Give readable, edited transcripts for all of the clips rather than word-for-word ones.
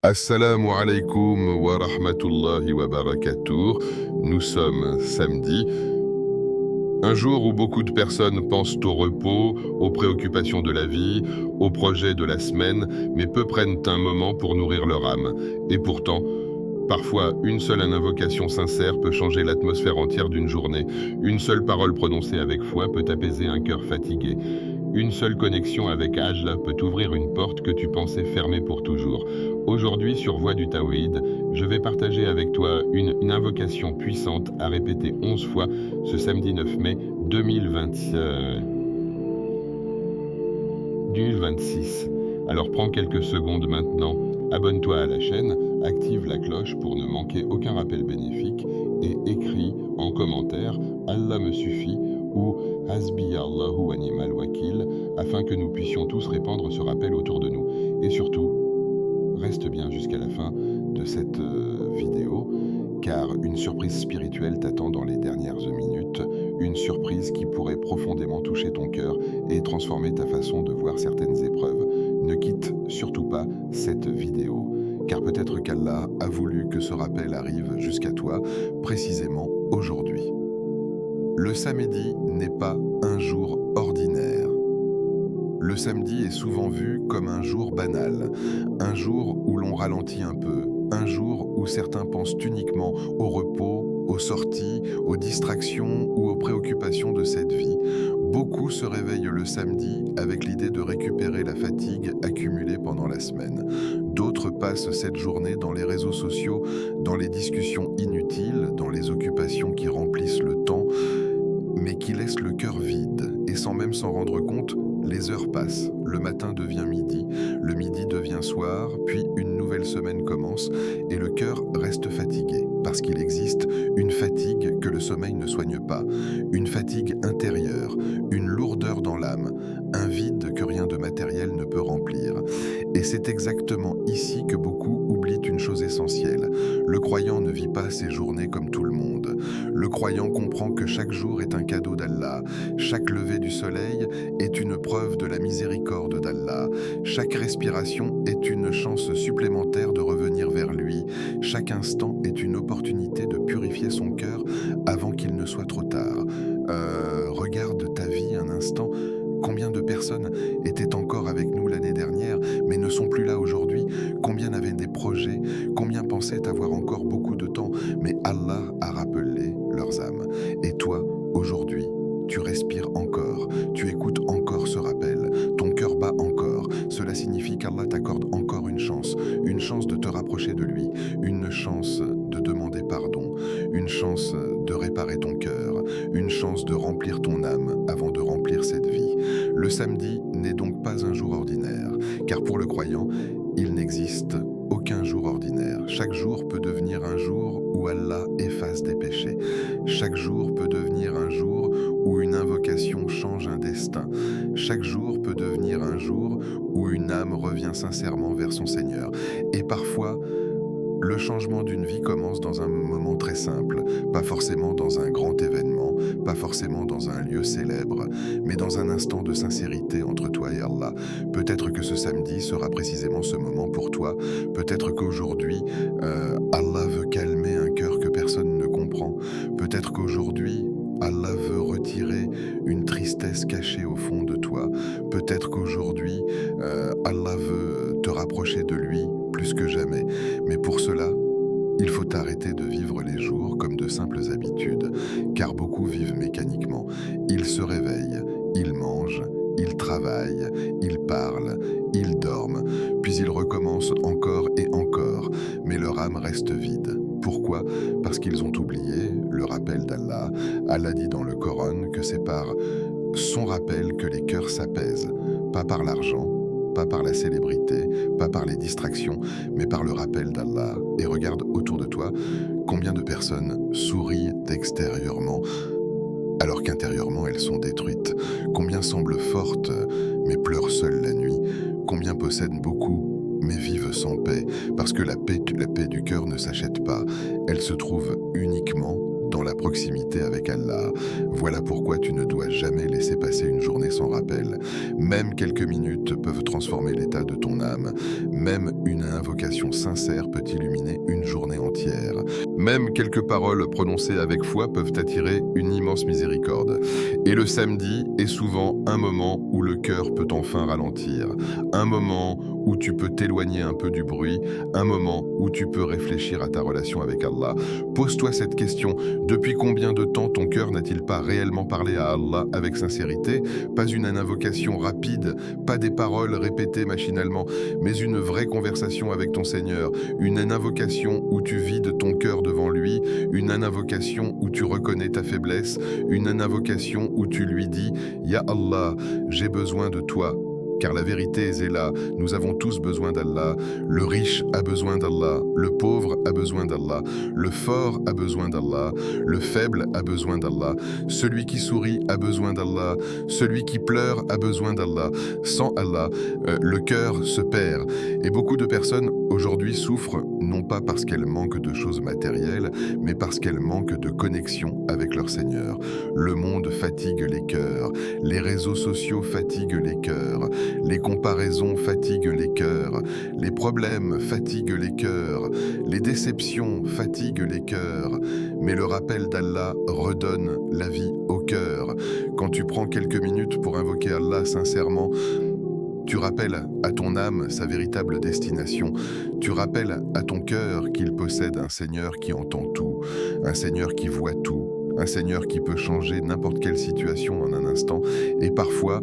Assalamu alaikum wa rahmatullahi wa barakatuh. Nous sommes samedi, un jour où beaucoup de personnes pensent au repos, aux préoccupations de la vie, aux projets de la semaine, mais peu prennent un moment pour nourrir leur âme. Et pourtant, parfois, une seule invocation sincère peut changer l'atmosphère entière d'une journée. Une seule parole prononcée avec foi peut apaiser un cœur fatigué. Une seule connexion avec Allah peut ouvrir une porte que tu pensais fermée pour toujours. Aujourd'hui, sur Voix du Tawhid, je vais partager avec toi une invocation puissante à répéter 11 fois ce samedi 9 mai 2026. Alors prends quelques secondes maintenant, abonne-toi à la chaîne, active la cloche pour ne manquer aucun rappel bénéfique et écris en commentaire Allah me suffit ou Hasbi Allahu wa ni'mal wakil afin que nous puissions tous répandre ce rappel autour de nous. Et surtout, reste bien jusqu'à la fin de cette vidéo car une surprise spirituelle t'attend dans les dernières minutes, une surprise qui pourrait profondément toucher ton cœur et transformer ta façon de voir certaines épreuves. Ne quitte surtout pas cette vidéo, car peut-être qu'Allah a voulu que ce rappel arrive jusqu'à toi, précisément aujourd'hui. Le samedi n'est pas un jour ordinaire. Le samedi est souvent vu comme un jour banal, un jour où l'on ralentit un peu, un jour où certains pensent uniquement au repos, aux sorties, aux distractions ou aux préoccupations de cette vie. Beaucoup se réveillent le samedi avec l'idée de récupérer la fatigue accumulée pendant la semaine. D'autres passent cette journée dans les réseaux sociaux, dans les discussions inutiles, dans les occupations qui remplissent le temps, mais qui laissent le cœur vide. Et sans même s'en rendre compte, les heures passent, le matin devient midi, le midi devient soir, puis une nouvelle semaine commence et le cœur reste fatigué, parce qu'il existe une fatigue que le sommeil ne soigne pas, une fatigue intérieure, une lourdeur dans l'âme, un vide que rien de matériel ne peut remplir. Et c'est exactement ici que beaucoup oublient une chose essentielle. Le croyant ne vit pas ses journées comme tout le monde. Le croyant comprend que chaque jour est un cadeau d'Allah, chaque lever du soleil est une preuve de la miséricorde d'Allah. Chaque respiration est une chance supplémentaire de revenir vers lui. Chaque instant est une opportunité de purifier son cœur avant qu'il ne soit trop tard. Regarde ta vie un instant. Combien de personnes étaient encore avec nous l'année dernière, mais ne sont plus là aujourd'hui? Combien avaient des projets? Combien pensaient avoir encore beaucoup de temps, mais Allah a rappelé leurs âmes? Et toi, aujourd'hui, tu respires encore, tu écoutes encore ce rappel, ton cœur bat encore. Cela signifie qu'Allah t'accorde encore une chance de te rapprocher de lui, une chance de demander pardon, une chance de réparer ton cœur, une chance de remplir ton âme avant de remplir cette vie. Le samedi n'est donc pas un jour ordinaire, car pour le croyant, il n'existe aucun jour ordinaire. Chaque jour peut devenir un jour où Allah efface des péchés. Chaque jour peut devenir un jour où une invocation change un destin. Chaque jour peut devenir un jour où une âme revient sincèrement vers son Seigneur. Et parfois, le changement d'une vie commence dans un moment très simple, pas forcément dans un grand événement, pas forcément dans un lieu célèbre, mais dans un instant de sincérité entre toi et Allah. Peut-être que ce samedi sera précisément ce moment pour toi, peut-être qu'aujourd'hui, Allah veut calmer un cœur que personne ne comprend, peut-être qu'aujourd'hui, Allah veut retirer une tristesse cachée au fond de toi. Peut-être qu'aujourd'hui, Allah veut te rapprocher de lui plus que jamais. Mais pour cela, il faut arrêter de vivre les jours comme de simples habitudes, car beaucoup vivent mécaniquement. Ils se réveillent, ils mangent, ils travaillent, ils parlent, ils dorment, puis ils recommencent encore et encore, mais leur âme reste vide. Pourquoi? Parce qu'ils ont oublié le rappel d'Allah. Allah dit dans le Coran que c'est par son rappel que les cœurs s'apaisent, pas par l'argent, pas par la célébrité, pas par les distractions, mais par le rappel d'Allah. Et regarde autour de toi, combien de personnes sourient extérieurement, alors qu'intérieurement elles sont détruites. Combien semblent fortes, mais pleurent seules la nuit. Combien possèdent beaucoup, mais vivent sans paix, parce que la paix du cœur ne s'achète pas. Elle se trouve uniquement dans la proximité avec Allah. Voilà pourquoi tu ne dois jamais laisser passer une journée sans rappel. Même quelques minutes peuvent transformer l'état de ton âme. Même une invocation sincère peut illuminer une journée entière. Même quelques paroles prononcées avec foi peuvent attirer une immense miséricorde. Et le samedi est souvent un moment où le cœur peut enfin ralentir. Un moment où tu peux t'éloigner un peu du bruit. Un moment où tu peux réfléchir à ta relation avec Allah. Pose-toi cette question. Depuis combien de temps ton cœur n'a-t-il pas réellement parlé à Allah avec sincérité? Pas une invocation rapide, pas des paroles répétées machinalement, mais une vraie conversation avec ton Seigneur. Une invocation où tu vides ton cœur devant lui. Une invocation où tu reconnais ta faiblesse. Une invocation où tu lui dis « Ya Allah, j'ai besoin de toi ». Car la vérité est là, nous avons tous besoin d'Allah. Le riche a besoin d'Allah, le pauvre a besoin d'Allah, le fort a besoin d'Allah, le faible a besoin d'Allah, celui qui sourit a besoin d'Allah, celui qui pleure a besoin d'Allah. Sans Allah, le cœur se perd. Et beaucoup de personnes aujourd'hui souffrent, non pas parce qu'elles manquent de choses matérielles, mais parce qu'elles manquent de connexion avec leur Seigneur. Le monde fatigue les cœurs, les réseaux sociaux fatiguent les cœurs, les comparaisons fatiguent les cœurs, les problèmes fatiguent les cœurs, les déceptions fatiguent les cœurs, mais le rappel d'Allah redonne la vie au cœur. Quand tu prends quelques minutes pour invoquer Allah sincèrement, tu rappelles à ton âme sa véritable destination. Tu rappelles à ton cœur qu'il possède un Seigneur qui entend tout, un Seigneur qui voit tout, un Seigneur qui peut changer n'importe quelle situation en un instant. Et parfois,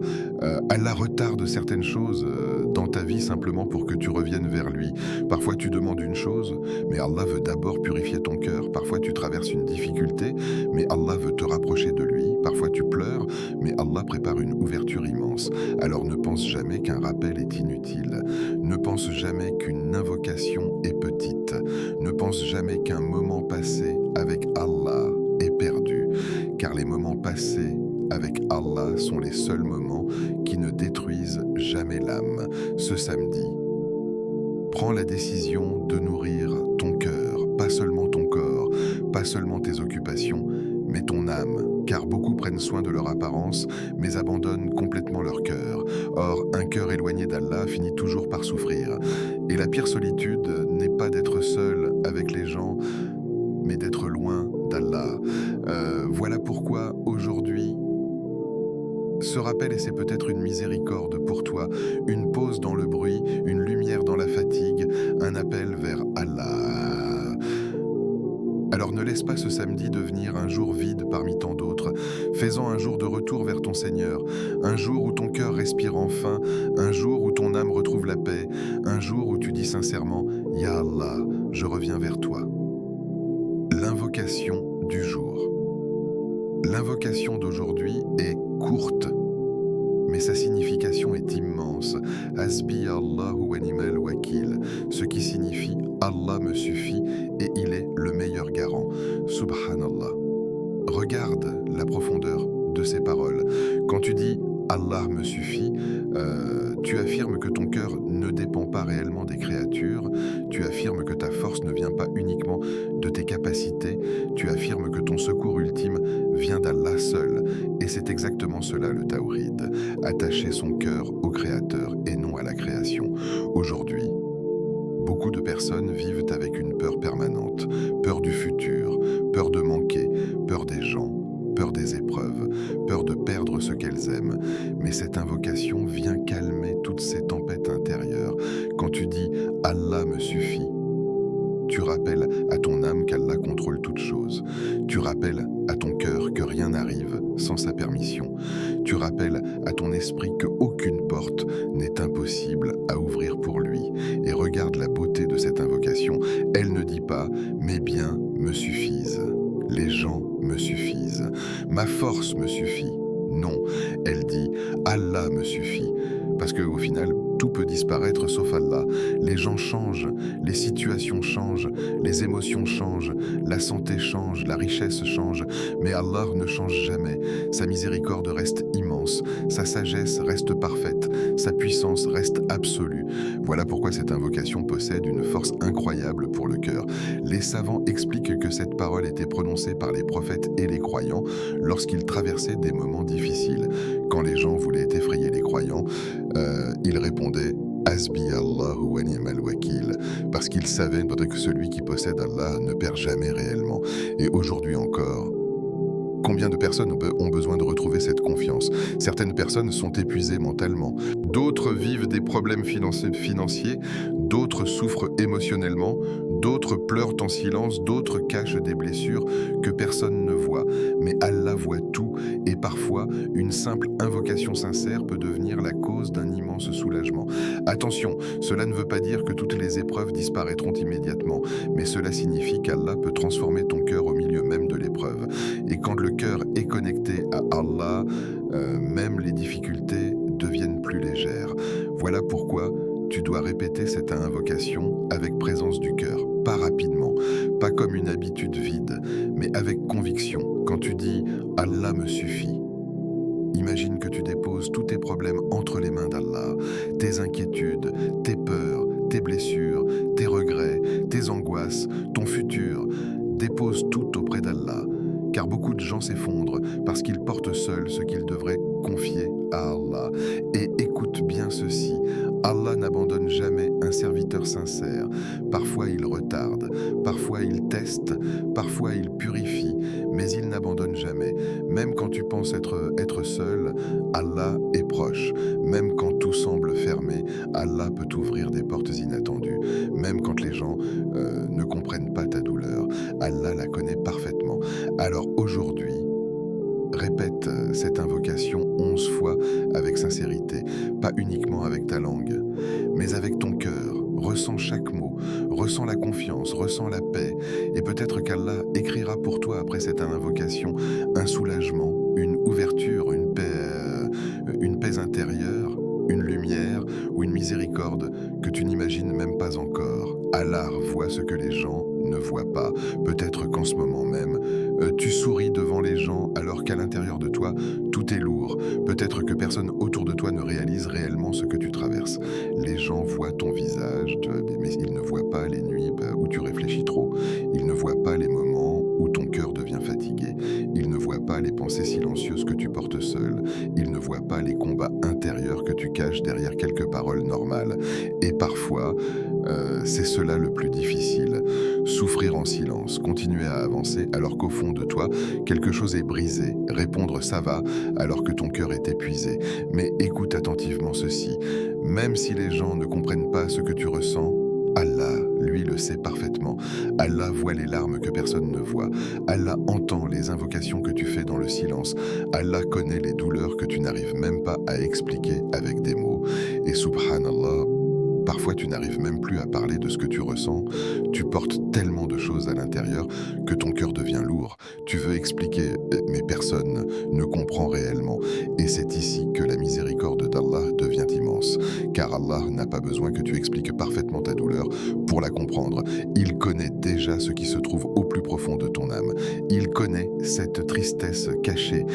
Allah retarde certaines choses dans ta vie simplement pour que tu reviennes vers lui. Parfois, tu demandes une chose, mais Allah veut d'abord purifier ton cœur. Parfois, tu traverses une difficulté, mais Allah veut te rapprocher de lui. Parfois, tu pleures, mais Allah prépare une ouverture immense. Alors ne pense jamais qu'un rappel est inutile. Ne pense jamais qu'une invocation est petite. Ne pense jamais qu'un moment passé avec Allah est perdu, car les moments passés avec Allah sont les seuls moments qui ne détruisent jamais l'âme. Ce samedi, prends la décision de nourrir ton cœur, pas seulement ton corps, pas seulement tes occupations, mais ton âme, car beaucoup prennent soin de leur apparence, mais abandonnent complètement leur cœur. Or, un cœur éloigné d'Allah finit toujours par souffrir. Et la pire solitude n'est pas d'être seul avec les gens, mais d'être loin d'Allah. Voilà pourquoi aujourd'hui, ce rappel, et c'est peut-être une miséricorde pour toi, une pause dans le bruit, une lumière dans la fatigue, un appel vers Allah. Alors ne laisse pas ce samedi devenir un jour vide parmi tant d'autres. Fais-en un jour de retour vers ton Seigneur, un jour où ton cœur respire enfin, un jour où ton âme retrouve la paix, un jour où tu dis sincèrement « Ya Allah, je reviens vers toi ». L'invocation du jour. L'invocation d'aujourd'hui est courte, mais sa signification est immense. Hasbi Allahu wa ni'mal wakil, ce qui signifie Allah me suffit et il est le meilleur garant. Subhanallah. Regarde la profondeur de ces paroles. Quand tu dis Allah me suffit, tu affirmes que ton cœur ne dépend pas réellement des créatures, tu affirmes que ta force ne vient pas uniquement de tes capacités, tu affirmes que ton secours ultime vient d'Allah seul. Et c'est exactement cela le tawhid, attacher son cœur au Créateur et non à la création. Aujourd'hui, beaucoup de personnes vivent avec une peur permanente, peur du futur, peur de manquer, peur des gens, peur des épreuves, peur de perdre ce qu'elles aiment. Mais cette invocation vient calmer toutes ces tempêtes intérieures. Quand tu dis « Allah me suffit », tu rappelles à ton âme qu'Allah contrôle toutes choses. Tu rappelles à ton cœur que rien n'arrive sans sa permission. Tu rappelles à ton esprit qu'aucune porte n'est impossible à ouvrir pour lui. Et regarde la beauté de cette invocation. Elle ne dit pas « mes biens me suffisent ». Les gens me suffisent. Ma force me suffit. Non, elle dit Allah me suffit. Parce qu'au final, Tout peut disparaître sauf Allah. Les gens changent, les situations changent, les émotions changent, la santé change, la richesse change, mais Allah ne change jamais. Sa miséricorde reste immense, sa sagesse reste parfaite, sa puissance reste absolue. Voilà pourquoi cette invocation possède une force incroyable pour le cœur. Les savants expliquent que cette parole était prononcée par les prophètes et les croyants lorsqu'ils traversaient des moments difficiles. Quand les gens voulaient effrayer les croyants, ils répondaient Hasbi Allahu wa ni'mal wakil, parce qu'ils savaient que celui qui possède Allah ne perd jamais réellement. Et aujourd'hui encore, combien de personnes ont besoin de retrouver cette confiance? Certaines personnes sont épuisées mentalement, d'autres vivent des problèmes financiers, d'autres souffrent émotionnellement, d'autres pleurent en silence, d'autres cachent des blessures que personne ne voit. Mais Allah voit tout et parfois, une simple invocation sincère peut devenir la cause d'un immense soulagement. Attention, cela ne veut pas dire que toutes les épreuves disparaîtront immédiatement, mais cela signifie qu'Allah peut transformer ton cœur au milieu même de l'épreuve. Et quand le cœur est connecté à Allah, même les difficultés deviennent plus légères. Voilà pourquoi tu dois répéter cette invocation avec présence du cœur, pas rapidement, pas comme une habitude vide, mais avec conviction. Quand tu dis « Allah me suffit », imagine que tu déposes tous tes problèmes entre les mains d'Allah, tes inquiétudes, tes peurs, tes blessures, tes regrets, tes angoisses, ton futur. Dépose tout auprès d'Allah, car beaucoup de gens s'effondrent parce qu'ils portent seuls ce qu'ils devraient confier à Allah. Et écoute bien ceci, Allah n'abandonne jamais un serviteur sincère. Parfois il retarde, parfois il teste, parfois il purifie, mais il n'abandonne jamais. Même quand tu penses être seul, Allah est proche. Même quand tout semble fermé, Allah peut t'ouvrir des portes inattendues. Même quand les gens ne comprennent pas ta douleur, Allah la connaît parfaitement. Alors aujourd'hui, répète cette invocation 11 fois avec sincérité, pas uniquement avec ta langue, mais avec ton cœur. Ressens chaque mot, ressens la confiance, ressens la paix, et peut-être qu'Allah écrira pour toi après cette invocation un soulagement, une ouverture, une paix intérieure, une lumière ou une miséricorde que tu n'imagines même pas encore. Allah voit ce que les gens ne voient pas. Peut-être qu'en ce moment même, tu souris devant les gens alors qu'à l'intérieur de toi, tout est lourd. Peut-être que personne autour de toi ne réalise réellement ce que tu traverses. Les gens voient ton visage, mais ils ne voient pas les nuits où tu réfléchis trop. Ils ne voient pas les moments où ton cœur devient fatigué. Ils ne voient pas les pensées silencieuses que tu portes seul. Ils ne voient pas les combats intérieurs que tu caches derrière quelques paroles normales. Et parfois, c'est cela le plus difficile. Souffrir en silence, continuer à avancer alors qu'au fond de toi, quelque chose est brisé. Répondre ça va alors que ton cœur est épuisé. Mais écoute attentivement ceci. Même si les gens ne comprennent pas ce que tu ressens, Allah, lui, le sait parfaitement. Allah voit les larmes que personne ne voit. Allah entend les invocations que tu fais dans le silence. Allah connaît les douleurs que tu n'arrives même pas à expliquer avec des mots. Et subhanallah, parfois tu n'arrives même plus à parler de ce que tu ressens. Tu portes tellement de choses à l'intérieur que ton cœur devient lourd. Tu veux expliquer, mais personne ne comprend réellement. Et c'est ici que la miséricorde d'Allah devient immense. Car Allah n'a pas besoin que tu expliques parfaitement ta douleur pour la comprendre. Il connaît déjà ce qui se trouve au plus profond de ton âme. Il connaît cette tristesse cachée,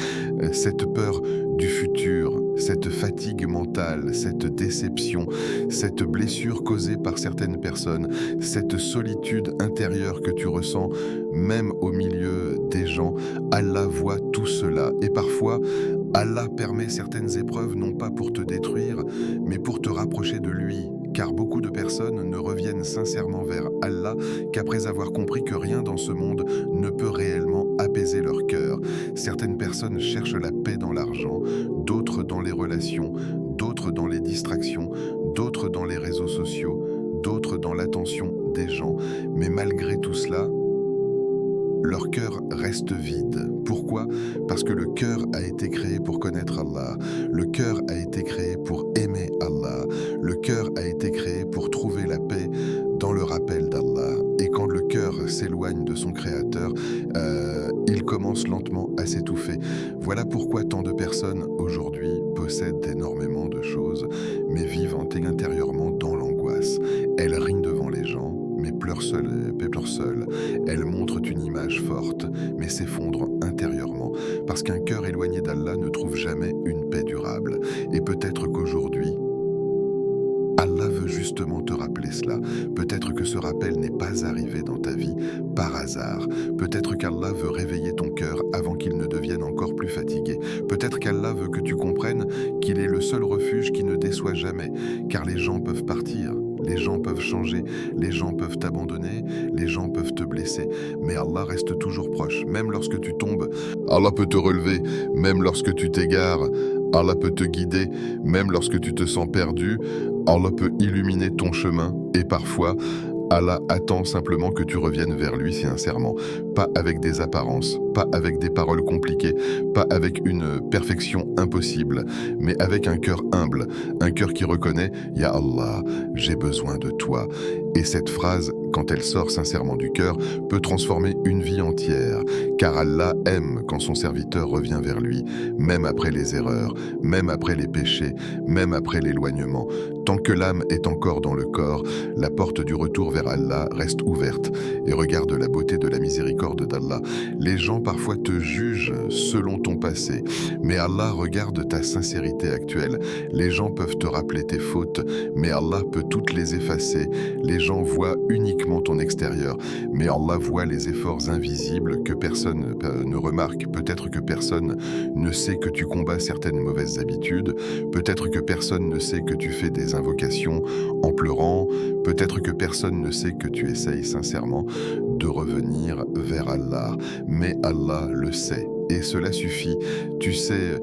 cette peur du futur, cette fatigue mentale, cette déception, cette blessure causée par certaines personnes, cette solitude intérieure que tu ressens, même au milieu des gens. Allah voit tout cela. Et parfois, Allah permet certaines épreuves non pas pour te détruire, mais pour te rapprocher de lui. Car beaucoup de personnes ne reviennent sincèrement vers Allah qu'après avoir compris que rien dans ce monde ne peut réellement apaiser leur cœur. Certaines personnes cherchent la paix dans l'argent, d'autres dans les relations, d'autres dans les distractions, d'autres dans les réseaux sociaux, d'autres dans l'attention des gens. Mais malgré tout cela, leur cœur reste vide. Pourquoi? Parce que le cœur a été créé pour connaître Allah. Le cœur a été créé pour aimer Allah. Le cœur a été créé pour trouver la paix dans le rappel d'Allah. Et quand le cœur s'éloigne de son Créateur, il commence lentement à s'étouffer. Voilà pourquoi tant de personnes aujourd'hui possèdent énormément de choses, mais vivent intérieurement dans l'angoisse. Elles rient devant les gens, mais pleurent seules. Elles montrent une image forte, mais s'effondrent intérieurement, parce qu'un cœur éloigné d'Allah ne trouve jamais une paix durable. Et peut-être qu'aujourd'hui, Allah veut justement te rappeler cela. Peut-être que ce rappel n'est pas arrivé dans ta vie par hasard. Peut-être qu'Allah veut réveiller ton cœur avant qu'il ne devienne encore plus fatigué. Peut-être qu'Allah veut que tu comprennes qu'il est le seul refuge qui ne déçoit jamais, car les gens peuvent partir. Les gens peuvent changer, les gens peuvent t'abandonner, les gens peuvent te blesser, mais Allah reste toujours proche, même lorsque tu tombes. Allah peut te relever, même lorsque tu t'égares. Allah peut te guider, même lorsque tu te sens perdu. Allah peut illuminer ton chemin, et parfois, Allah attend simplement que tu reviennes vers lui sincèrement, pas avec des apparences, pas avec des paroles compliquées, pas avec une perfection impossible, mais avec un cœur humble, un cœur qui reconnaît « Ya Allah, j'ai besoin de toi ». Et cette phrase, quand elle sort sincèrement du cœur, peut transformer une vie entière, car Allah aime quand son serviteur revient vers lui, même après les erreurs, même après les péchés, même après l'éloignement. Tant que l'âme est encore dans le corps, la porte du retour vers Allah reste ouverte. Et regarde la beauté de la miséricorde d'Allah. Les gens parfois te jugent selon ton passé, mais Allah regarde ta sincérité actuelle. Les gens peuvent te rappeler tes fautes, mais Allah peut toutes les effacer. Les gens voient uniquement ton extérieur, mais Allah voit les efforts invisibles que personne ne remarque. Peut-être que personne ne sait que tu combats certaines mauvaises habitudes, peut-être que personne ne sait que tu fais des invocations en pleurant, peut-être que personne ne sait que tu essayes sincèrement de revenir vers Allah, mais Allah le sait. Et cela suffit. Tu sais,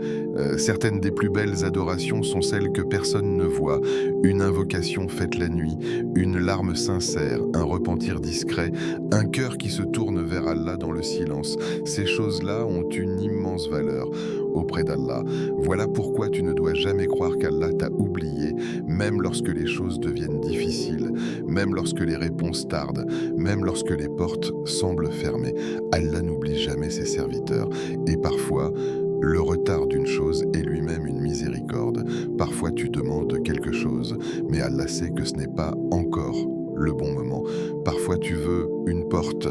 certaines des plus belles adorations sont celles que personne ne voit. Une invocation faite la nuit, une larme sincère, un repentir discret, un cœur qui se tourne vers Allah dans le silence. Ces choses-là ont une immense valeur auprès d'Allah. Voilà pourquoi tu ne dois jamais croire qu'Allah t'a oublié, même lorsque les choses deviennent difficiles, même lorsque les réponses tardent, même lorsque les portes semblent fermées. Allah n'oublie jamais ses serviteurs. Et parfois, le retard d'une chose est lui-même une miséricorde. Parfois, tu demandes quelque chose, mais Allah sait que ce n'est pas encore le bon moment. Parfois, tu veux une porte,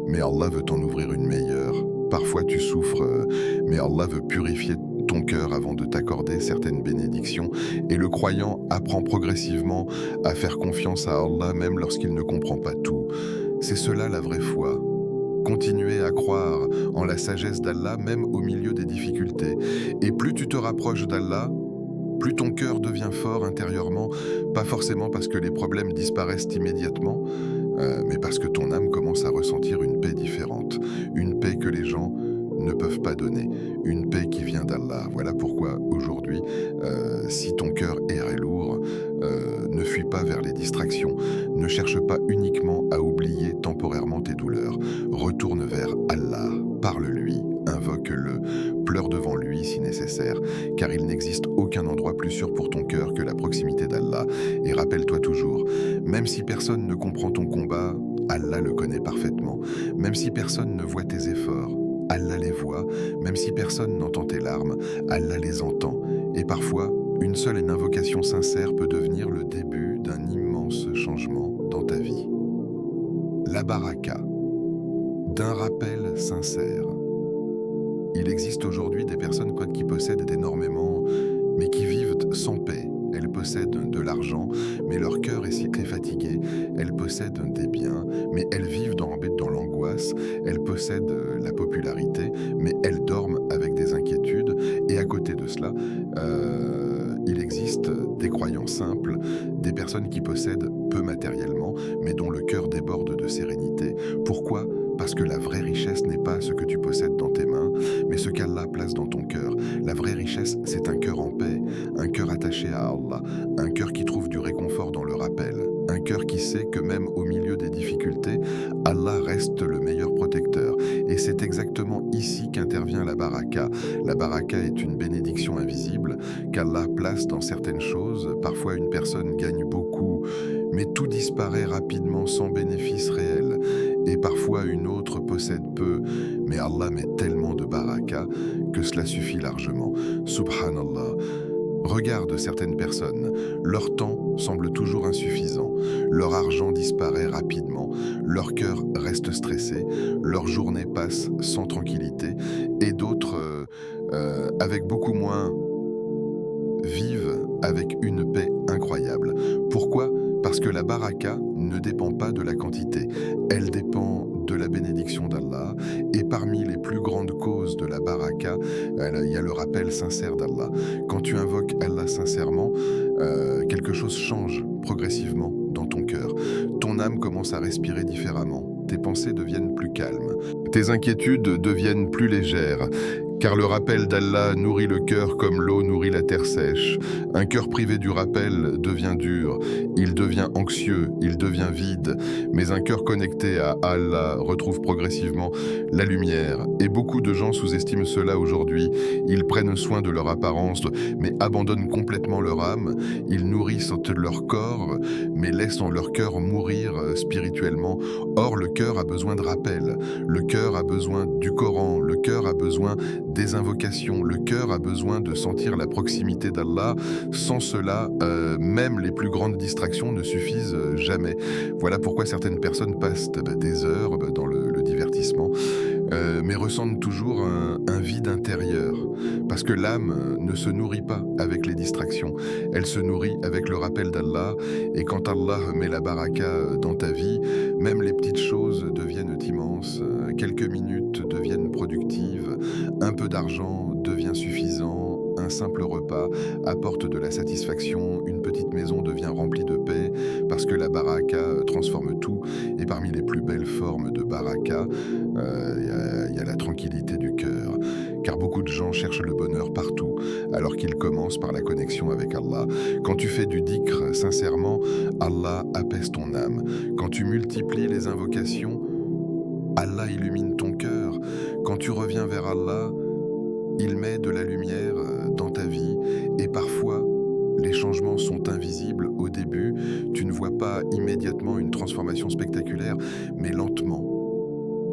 mais Allah veut t'en ouvrir une meilleure. Parfois, tu souffres, mais Allah veut purifier ton cœur avant de t'accorder certaines bénédictions. Et le croyant apprend progressivement à faire confiance à Allah, même lorsqu'il ne comprend pas tout. C'est cela la vraie foi. Continuer à croire en la sagesse d'Allah, même au milieu des difficultés. Et plus tu te rapproches d'Allah, plus ton cœur devient fort intérieurement, pas forcément parce que les problèmes disparaissent immédiatement, mais parce que ton âme commence à ressentir une paix différente, une paix que les gens ne peuvent pas donner, une paix qui vient d'Allah. Voilà pourquoi aujourd'hui, si ton cœur est lourd, ne fuis pas vers les distractions, ne cherche pas uniquement à oublier temporairement tes douleurs, retourne vers Allah, parle-lui, invoque-le, pleure devant lui si nécessaire, car il n'existe aucun endroit plus sûr pour ton cœur que la proximité d'Allah. Et rappelle-toi toujours, même si personne ne comprend ton combat, Allah le connaît parfaitement. Même si personne ne voit tes efforts, Allah les voit. Même si personne n'entend tes larmes, Allah les entend. Et parfois, une seule invocation sincère peut devenir le début d'un immense changement dans ta vie. La baraka, d'un rappel sincère. Il existe aujourd'hui des personnes qui possèdent énormément, mais qui vivent sans paix. Elles possèdent de l'argent, mais leur cœur est très fatigué. Elles possèdent des biens, mais elles vivent dans l'angoisse. Elles possèdent la popularité, mais elles dorment avec des inquiétudes. Et à côté de cela, il existe des croyants simples, des personnes qui possèdent peu matériellement, mais dont le cœur déborde de sérénité. Pourquoi ? Parce que la vraie richesse n'est pas ce que tu possèdes dans tes mains, mais ce qu'Allah place dans ton cœur. La vraie richesse, c'est un cœur en paix, un cœur attaché à Allah, un cœur qui trouve du réconfort dans le rappel, un cœur qui sait que même au milieu des difficultés, Allah reste le meilleur protecteur. Et c'est exactement ici qu'intervient la baraka. La baraka est une bénédiction invisible qu'Allah place dans certaines choses. Parfois, une personne gagne beaucoup, mais tout disparaît rapidement sans bénéfice réel. et parfois une autre possède peu, mais Allah met tellement de baraka que cela suffit largement. Subhanallah. Regarde certaines personnes, leur temps semble toujours insuffisant, leur argent disparaît rapidement, leur cœur reste stressé, leur journée passe sans tranquillité, et d'autres, avec beaucoup moins, vivent avec une paix incroyable. Pourquoi ? Parce que la baraka ne dépend pas de la quantité, elle dépend de la bénédiction d'Allah. Et parmi les plus grandes causes de la baraka, il y a le rappel sincère d'Allah. Quand tu invoques Allah sincèrement, quelque chose change progressivement dans ton cœur. Ton âme commence à respirer différemment. Tes pensées deviennent plus calmes. Tes inquiétudes deviennent plus légères. Car le rappel d'Allah nourrit le cœur comme l'eau nourrit la terre sèche. Un cœur privé du rappel devient dur, il devient anxieux, il devient vide. Mais un cœur connecté à Allah retrouve progressivement la lumière. Et beaucoup de gens sous-estiment cela aujourd'hui. Ils prennent soin de leur apparence, mais abandonnent complètement leur âme. Ils nourrissent leur corps, mais laissent leur cœur mourir spirituellement. Or, le cœur a besoin de rappel. Le cœur a besoin du Coran. Le cœur a besoin des invocations. Le cœur a besoin de sentir la proximité d'Allah. Sans cela, même les plus grandes distractions ne suffisent jamais. Voilà pourquoi certaines personnes passent des heures dans le divertissement, mais ressentent toujours un vide intérieur. Parce que l'âme ne se nourrit pas avec les distractions. Elle se nourrit avec le rappel d'Allah. Et quand Allah met la baraka dans ta vie, même les petites choses deviennent immenses. Quelques minutes deviennent productives. Un peu d'argent devient suffisant. Un simple repas apporte de la satisfaction. Une petite maison devient remplie de paix parce que la baraka transforme tout. Et parmi les plus belles formes de baraka, il y a la tranquillité du cœur. Car beaucoup de gens cherchent le bonheur partout, alors qu'ils commencent par la connexion avec Allah. Quand tu fais du dhikr sincèrement, Allah apaise ton âme. Quand tu multiplies les invocations, Allah illumine ton cœur. Quand tu reviens vers Allah, il met de la lumière dans ta vie. Et parfois, les changements sont invisibles au début. Tu ne vois pas immédiatement une transformation spectaculaire, mais lentement.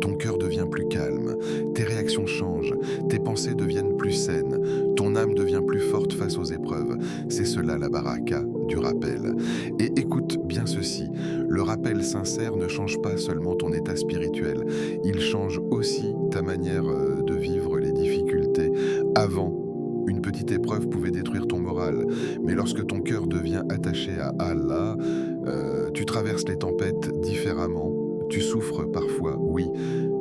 Ton cœur devient plus calme, tes réactions changent, tes pensées deviennent plus saines, ton âme devient plus forte face aux épreuves. C'est cela la baraka du rappel. Et écoute bien ceci, le rappel sincère ne change pas seulement ton état spirituel, il change aussi ta manière de vivre les difficultés. Avant, une petite épreuve pouvait détruire ton moral, mais lorsque ton cœur devient attaché à Allah, tu traverses les tempêtes différemment. Tu souffres parfois, oui.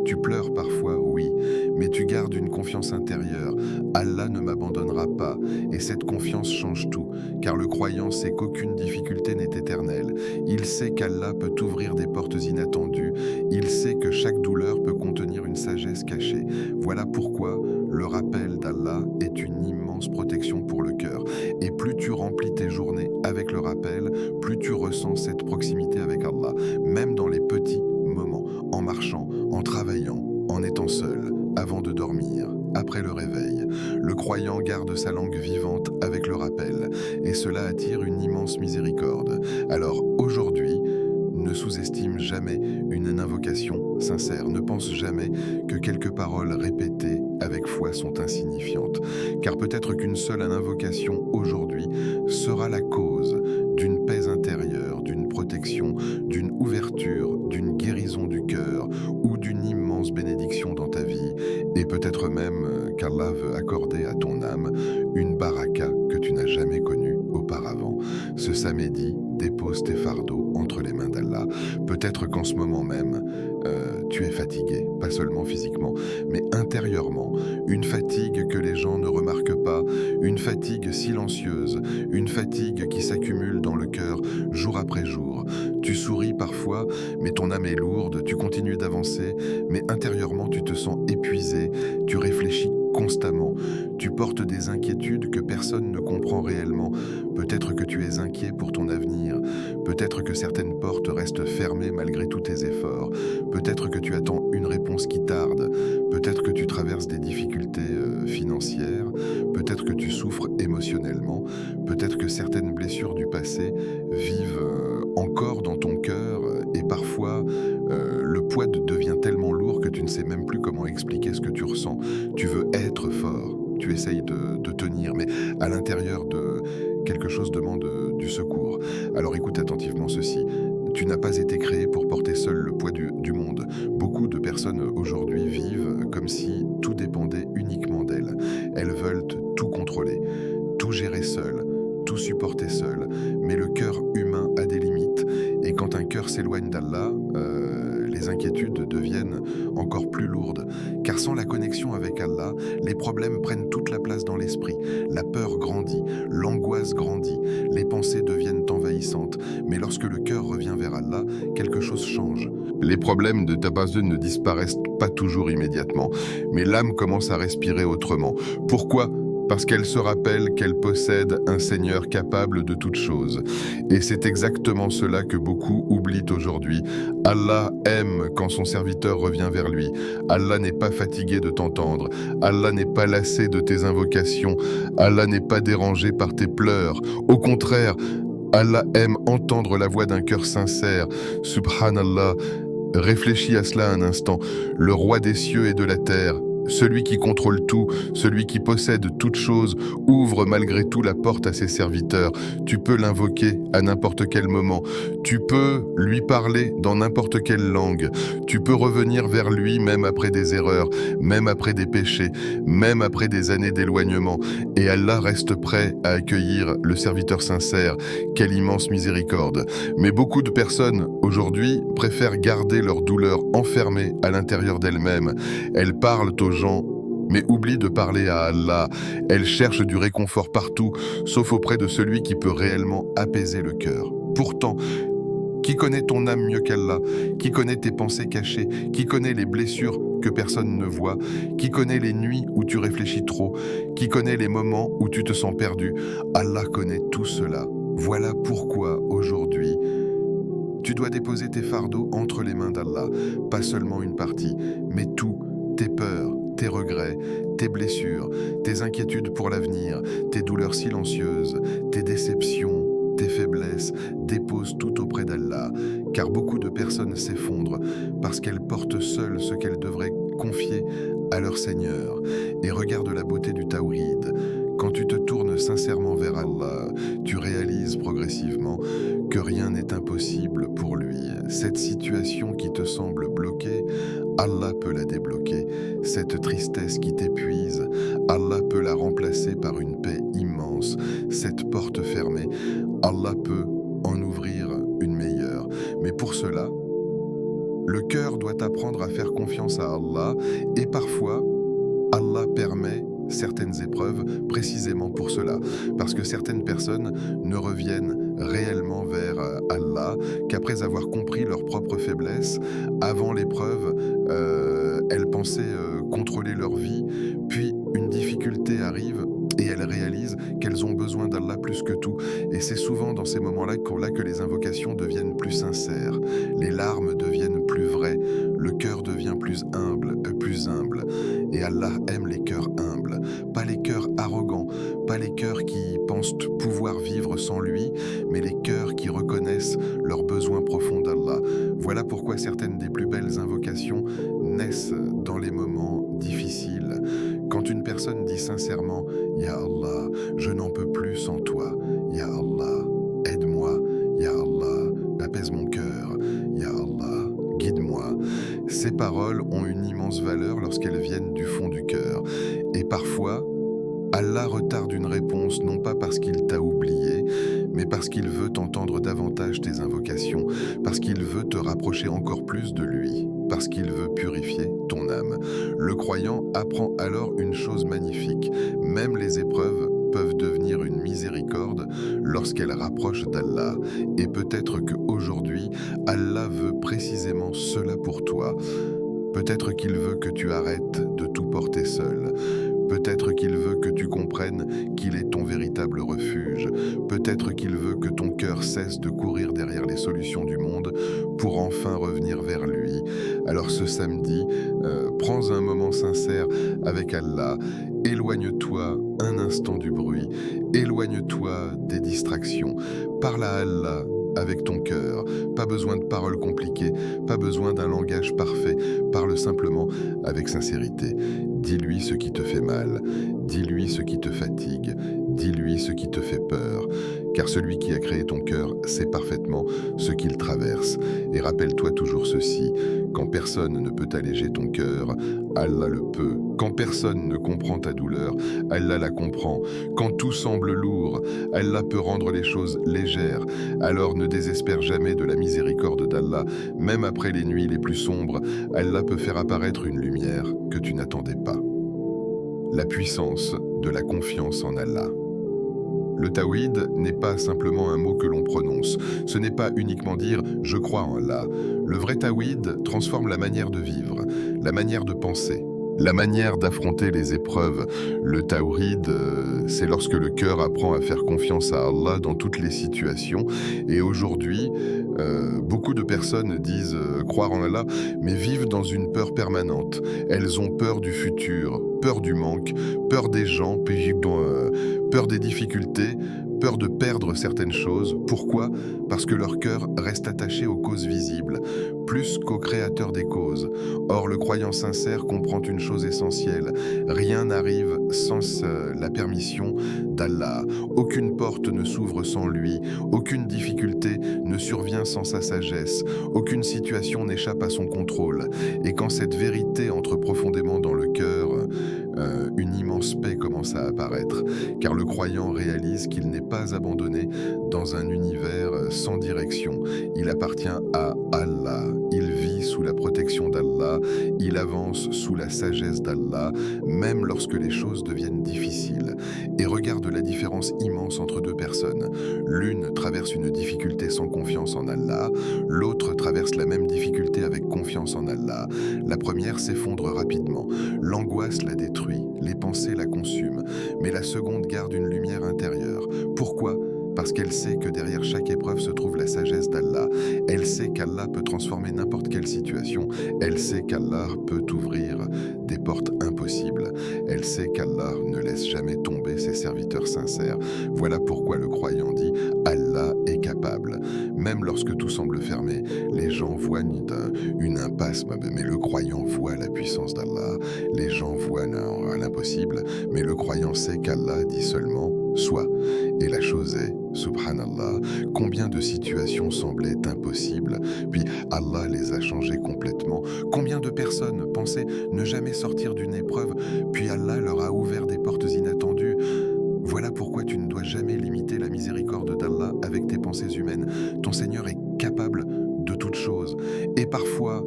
Tu pleures parfois, oui. Mais tu gardes une confiance intérieure. Allah ne m'abandonnera pas. Et cette confiance change tout. Car le croyant sait qu'aucune difficulté n'est éternelle. Il sait qu'Allah peut ouvrir des portes inattendues. Il sait que chaque douleur peut contenir une sagesse cachée. Voilà pourquoi le rappel d'Allah est une immense protection pour le cœur. Et plus tu remplis tes journées avec le rappel, plus tu ressens cette proximité avec Allah. Même dans les petits moments, en marchant, en travaillant, en étant seul, avant de dormir, après le réveil. Le croyant garde sa langue vivante avec le rappel, et cela attire une immense miséricorde. Alors aujourd'hui, ne sous-estime jamais une invocation sincère. Ne pense jamais que quelques paroles répétées avec foi sont insignifiantes. Car peut-être qu'une seule invocation aujourd'hui sera la cause d'une paix intérieure, d'une protection, d'une ouverture, d'une guérison du cœur ou d'une immense bénédiction dans ta vie. Et peut-être même qu'Allah veut accorder à ton âme une baraka que tu n'as jamais connue auparavant. Ce samedi, dépose tes fardeaux entre les mains d'Allah. Peut-être qu'en ce moment même, tu es fatigué, pas seulement physiquement, mais intérieurement. Une fatigue que les gens ne remarquent pas, une fatigue silencieuse, une fatigue qui s'accumule dans le cœur jour après jour. Tu souris parfois, mais ton âme est lourde, tu continues d'avancer, mais intérieurement tu te sens épuisé, tu réfléchis constamment. Tu portes des inquiétudes que personne ne comprend réellement. Peut-être que tu es inquiet pour ton avenir. Peut-être que certaines portes restent fermées malgré tous tes efforts. Peut-être que tu attends une réponse qui tarde. Peut-être que tu traverses des difficultés financières. Peut-être que tu souffres émotionnellement. Peut-être que certaines blessures du passé vivent encore dans ton cœur et parfois parfois, le poids devient tellement lourd que tu ne sais même plus comment expliquer ce que tu ressens. Tu veux être fort, tu essayes de tenir, mais à l'intérieur de quelque chose demande du secours. Alors écoute attentivement ceci. Tu n'as pas été créé pour porter seul le poids du monde. Beaucoup de personnes aujourd'hui vivent comme si tout dépendait uniquement d'elles. Elles veulent tout contrôler, tout gérer seul, tout supporter seul. Mais le cœur humain a des limites. Et quand un cœur s'éloigne d'Allah, les inquiétudes deviennent encore plus lourdes. Car sans la connexion avec Allah, les problèmes prennent toute la place dans l'esprit. La peur grandit, l'angoisse grandit, les pensées deviennent envahissantes. Mais lorsque le cœur revient vers Allah, quelque chose change. Les problèmes de Tabazun ne disparaissent pas toujours immédiatement, mais l'âme commence à respirer autrement. Pourquoi ? Parce qu'elle se rappelle qu'elle possède un Seigneur capable de toutes choses. Et c'est exactement cela que beaucoup oublient aujourd'hui. Allah aime quand son serviteur revient vers lui. Allah n'est pas fatigué de t'entendre. Allah n'est pas lassé de tes invocations. Allah n'est pas dérangé par tes pleurs. Au contraire, Allah aime entendre la voix d'un cœur sincère. Subhanallah, réfléchis à cela un instant. Le roi des cieux et de la terre, celui qui contrôle tout, celui qui possède toutes choses, ouvre malgré tout la porte à ses serviteurs. Tu peux l'invoquer à n'importe quel moment. Tu peux lui parler dans n'importe quelle langue. Tu peux revenir vers lui même après des erreurs, même après des péchés, même après des années d'éloignement. Et Allah reste prêt à accueillir le serviteur sincère. Quelle immense miséricorde. Mais beaucoup de personnes, aujourd'hui, préfèrent garder leur douleur enfermée à l'intérieur d'elles-mêmes. Elles parlent aux gens, mais oublient de parler à Allah. Elles cherchent du réconfort partout, sauf auprès de celui qui peut réellement apaiser le cœur. Pourtant, qui connaît ton âme mieux qu'Allah? Qui connaît tes pensées cachées? Qui connaît les blessures que personne ne voit? Qui connaît les nuits où tu réfléchis trop? Qui connaît les moments où tu te sens perdu? Allah connaît tout cela. Voilà pourquoi, aujourd'hui, tu dois déposer tes fardeaux entre les mains d'Allah. Pas seulement une partie, mais tout. Tes peurs, tes regrets, tes blessures, tes inquiétudes pour l'avenir, tes douleurs silencieuses, tes déceptions, tes faiblesses, dépose tout auprès d'Allah. Car beaucoup de personnes s'effondrent parce qu'elles portent seules ce qu'elles devraient confier à leur Seigneur. Et regarde la beauté du Tawhid. Quand tu te tournes sincèrement vers Allah, tu réalises progressivement que rien n'est impossible pour lui. Cette situation qui te semble bloquée, Allah peut la débloquer. Cette tristesse qui t'épuise, Allah peut la remplacer par une paix immense. Cette porte fermée, Allah peut en ouvrir une meilleure. Mais pour cela, le cœur doit apprendre à faire confiance à Allah et parfois, Allah permet certaines épreuves précisément pour cela, parce que certaines personnes ne reviennent réellement vers Allah qu'après avoir compris leurs propres faiblesses. Avant l'épreuve, elles pensaient contrôler leur vie, puis une difficulté arrive et elles réalisent qu'elles ont besoin d'Allah plus que tout. Et c'est souvent dans ces moments-là que les invocations deviennent plus sincères, les larmes deviennent plus vraies, le cœur devient plus humble. Et Allah aime les cœurs humbles, pas les cœurs arrogants, pas les cœurs qui pensent pouvoir vivre sans lui, mais les cœurs qui reconnaissent leurs besoins profonds d'Allah. Voilà pourquoi certaines des plus belles invocations naissent dans les moments difficiles. Quand une personne dit sincèrement « Ya Allah, je n'en peux plus sans toi. Ya Allah, aide-moi. Ya Allah, apaise mon cœur. Ya Allah, guide-moi ». Ces paroles ont une immense valeur lorsqu'elles viennent du fond du cœur. Et parfois, Allah retarde une réponse non pas parce qu'il t'a oublié, mais parce qu'il veut entendre davantage tes invocations, parce qu'il veut te rapprocher encore plus de lui, parce qu'il veut purifier ton âme. Le croyant apprend alors une chose magnifique. Même les épreuves peuvent devenir une miséricorde lorsqu'elles rapprochent d'Allah. Et peut-être qu'aujourd'hui, Allah veut précisément cela pour toi. Peut-être qu'il veut que tu arrêtes de tout porter seul. Peut-être qu'il veut que tu comprennes qu'il est ton véritable refuge. Peut-être qu'il veut que ton cœur cesse de courir derrière les solutions du monde pour enfin revenir vers lui. Alors ce samedi, prends un moment sincère avec Allah. Éloigne-toi un instant du bruit. Éloigne-toi des distractions. Parle à Allah avec ton cœur. Pas besoin de paroles compliquées, pas besoin d'un langage parfait. Parle simplement avec sincérité. Dis-lui ce qui te fait mal, dis-lui ce qui te fatigue, dis-lui ce qui te fait peur. Car celui qui a créé ton cœur sait parfaitement ce qu'il traverse. Et rappelle-toi toujours ceci, quand personne ne peut alléger ton cœur, Allah le peut. Quand personne ne comprend ta douleur, Allah la comprend. Quand tout semble lourd, Allah peut rendre les choses légères. Alors ne désespère jamais de la miséricorde d'Allah. Même après les nuits les plus sombres, Allah peut faire apparaître une lumière que tu n'attendais pas. La puissance de la confiance en Allah. Le tawhid n'est pas simplement un mot que l'on prononce. Ce n'est pas uniquement dire « je crois en Allah ». Le vrai tawhid transforme la manière de vivre, la manière de penser, la manière d'affronter les épreuves. Le tawhid, c'est lorsque le cœur apprend à faire confiance à Allah dans toutes les situations. Et aujourd'hui, beaucoup de personnes disent croire en Allah, mais vivent dans une peur permanente. Elles ont peur du futur, peur du manque, peur des gens, peur des difficultés, peur de perdre certaines choses. Pourquoi? Parce que leur cœur reste attaché aux causes visibles, plus qu'au créateur des causes. Or, le croyant sincère comprend une chose essentielle. Rien n'arrive sans la permission d'Allah. Aucune porte ne s'ouvre sans lui. Aucune difficulté ne survient sans sa sagesse. Aucune situation n'échappe à son contrôle. Et quand cette vérité entre profondément dans le cœur, une immense paix commence à apparaître, car le croyant réalise qu'il n'est pas abandonné dans un univers sans direction. Il appartient à Allah, il vit sous la protection d'Allah, il avance sous la sagesse d'Allah, même lorsque les choses deviennent difficiles. Et regarde la différence immense entre deux personnes. L'une traverse une difficulté sans confiance en Allah, l'autre traverse la même difficulté avec confiance en Allah. La première s'effondre rapidement, l'angoisse la détruit, les pensées la consument, mais la seconde garde une lumière intérieure. Pourquoi ? Parce qu'elle sait que derrière chaque épreuve se trouve la sagesse d'Allah. Elle sait qu'Allah peut transformer n'importe quelle situation. Elle sait qu'Allah peut ouvrir des portes impossibles. Elle sait qu'Allah ne laisse jamais tomber ses serviteurs sincères. Voilà pourquoi le croyant dit « Allah est capable ». Même lorsque tout semble fermé, les gens voient une impasse, mais le croyant voit la puissance d'Allah. Les gens voient l'impossible, mais le croyant sait qu'Allah dit seulement « soit ». Et la chose est, subhanallah, combien de situations semblaient impossibles, puis Allah les a changées complètement. Combien de personnes pensaient ne jamais sortir d'une épreuve, puis Allah leur a ouvert des portes inattendues. Voilà pourquoi tu ne dois jamais limiter la miséricorde d'Allah avec tes pensées humaines. Ton Seigneur est capable de toutes choses. Et parfois,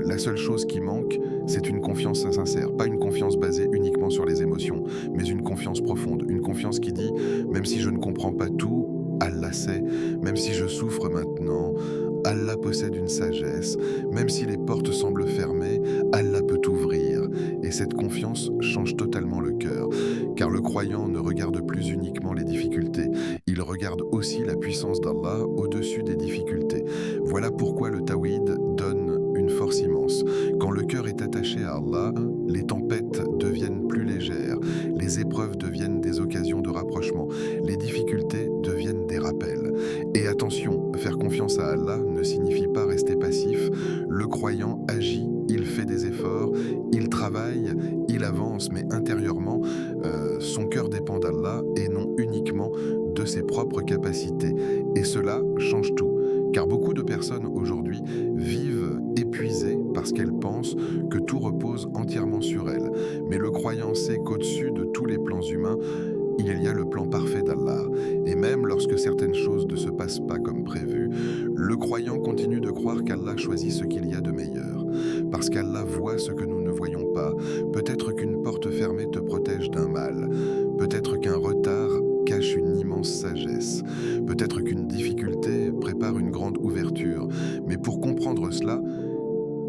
la seule chose qui manque, c'est une confiance sincère. Pas une confiance basée uniquement sur les émotions, mais une confiance profonde. Une confiance qui dit, même si je ne comprends pas tout, Allah sait. Même si je souffre maintenant, Allah possède une sagesse. Même si les portes semblent fermées, Allah peut ouvrir. Et cette confiance change totalement le cœur. Car le croyant ne regarde plus uniquement les difficultés. Il regarde aussi la puissance d'Allah au-dessus des difficultés. Voilà pourquoi le tawhid donne une force immense. Quand le cœur est attaché à Allah, les tempêtes deviennent plus légères, les épreuves deviennent des occasions de rapprochement, les difficultés deviennent des rappels. Et attention, faire confiance à Allah ne signifie pas rester passif. Le croyant agit, il fait des efforts, il travaille, il avance, mais intérieurement, son cœur dépend d'Allah et non uniquement de ses propres capacités. Et cela change tout. Car beaucoup de personnes aujourd'hui vivent épuisées parce qu'elles pensent que tout repose entièrement sur elles. Mais le croyant sait qu'au-dessus de tous les plans humains, il y a le plan parfait d'Allah. Et même lorsque certaines choses ne se passent pas comme prévu, le croyant continue de croire qu'Allah choisit ce qu'il y a de meilleur. Parce qu'Allah voit ce que nous ne voyons pas. Peut-être qu'une porte fermée te protège d'un mal. Peut-être qu'un retard cache une immense sagesse. Peut-être qu'une difficulté prépare une grande ouverture. Mais pour comprendre cela,